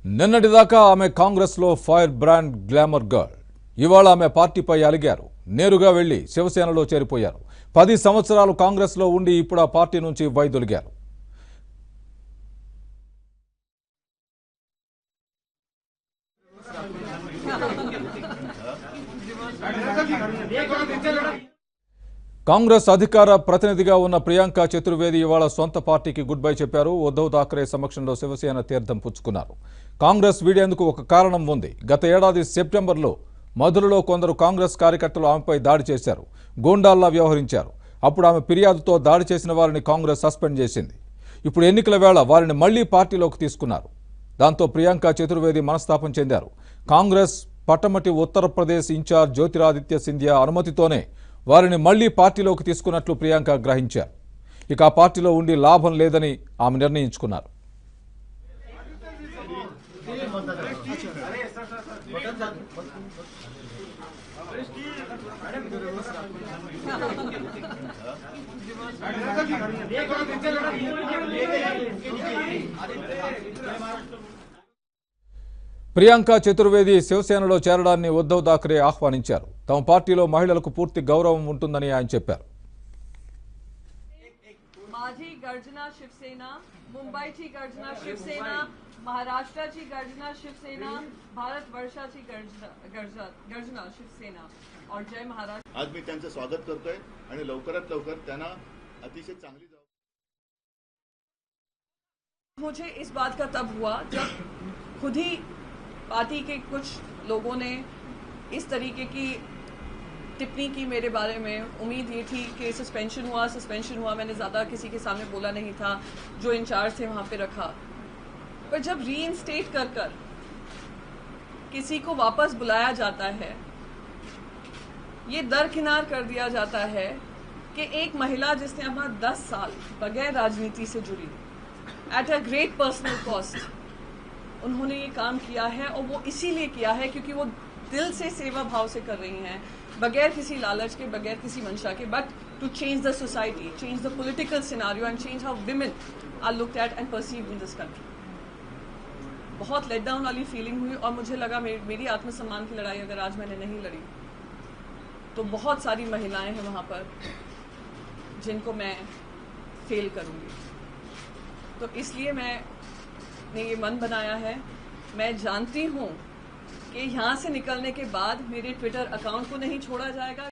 నిన్నటిదాకా ఆమె కాంగ్రెస్లో ఫైర్ బ్రాండ్ గ్లామర్ గర్ల్. ఇవాళ ఆమె పార్టీపై అలిగారు. నేరుగా వెళ్లి శివసేనలో చేరిపోయారు. 10 సంవత్సరాలు కాంగ్రెస్లో ఉండి ఇప్పుడు ఆ పార్టీ నుంచి వైదొలిగారు. కాంగ్రెస్ అధికార ప్రతినిధిగా ఉన్న ప్రియాంక చతుర్వేది ఇవాళ సొంత పార్టీకి గుడ్ బై చెప్పారు. ఉద్ధవ్ ఠాక్రే సమక్షంలో శివసేన తీర్థం పుచ్చుకున్నారు. కాంగ్రెస్ వీడేందుకు ఒక కారణం ఉంది. గత ఏడాది సెప్టెంబర్లో మధురలో కొందరు కాంగ్రెస్ కార్యకర్తలు ఆమెపై దాడి చేశారు. గూండాల్లా వ్యవహరించారు. అప్పుడు ఆమె ఫిర్యాదుతో దాడి చేసిన వారిని కాంగ్రెస్ సస్పెండ్ చేసింది. ఇప్పుడు ఎన్నికల వేళ వారిని మళ్లీ పార్టీలోకి తీసుకున్నారు. దాంతో ప్రియాంక చతుర్వేది మనస్తాపం చెందారు. కాంగ్రెస్ పట్టమటి ఉత్తరప్రదేశ్ ఇన్ఛార్జ్ జ్యోతిరాదిత్య సింధియా అనుమతితోనే వారిని మళ్లీ పార్టీలోకి తీసుకున్నట్లు ప్రియాంక గ్రహించారు. ఇక ఆ పార్టీలో ఉండి లాభం లేదని ఆమె నిర్ణయించుకున్నారు. ప్రియాంక చతుర్వేది శివసేనలో చేరడాన్ని ఉద్ధవ్ ఠాక్రే ఆహ్వానించారు. తమ పార్టీలో మహిళలకు పూర్తి గౌరవం ఉంటుందని ఆయన చెప్పారు. माझी गर्जना शिवसेना, मुंबईची गर्जना शिवसेना, महाराष्ट्राची गर्जना शिवसेना, भारतवर्षाची गर्जना शिवसेना और जय महाराष्ट्र. आज मी त्यांचं स्वागत करतोय आणि लवकरात लवकर त्यांना अतिशय चांगली मुझे इस बात का तब हुआ जब खुद ही पार्टी के कुछ लोगों ने इस तरीके की टिप्पणी की मेरे बारे में. उम्मीद ये थी कि सस्पेंशन हुआ, मैंने ज़्यादा किसी के सामने बोला नहीं था, जो इंचार्ज थे वहाँ पे रखा. पर जब रीइंस्टेट कर किसी को वापस बुलाया जाता है, ये दरकिनार कर दिया जाता है कि एक महिला जिसने अपना 10 साल बगैर राजनीति से जुड़ी at a great personal cost उन्होंने ये काम किया है, और वो इसीलिए किया है क्योंकि वो दिल से सेवा भाव से कर रही हैं, बगैर किसी लालच के, बगैर किसी मंशा के, but to change the society, change the political scenario and change how women are looked at and perceived in this country. बहुत लेट डाउन वाली फीलिंग हुई और मुझे लगा मेरी आत्मसम्मान की लड़ाई अगर आज मैंने नहीं लड़ी तो बहुत सारी महिलाएं हैं वहाँ पर जिनको मैं फेल करूँगी. तो इसलिए मैंने ये मन बनाया है. मैं जानती हूँ कि यहाँ से निकलने के बाद मेरे ट्विटर अकाउंट को नहीं छोड़ा जाएगा.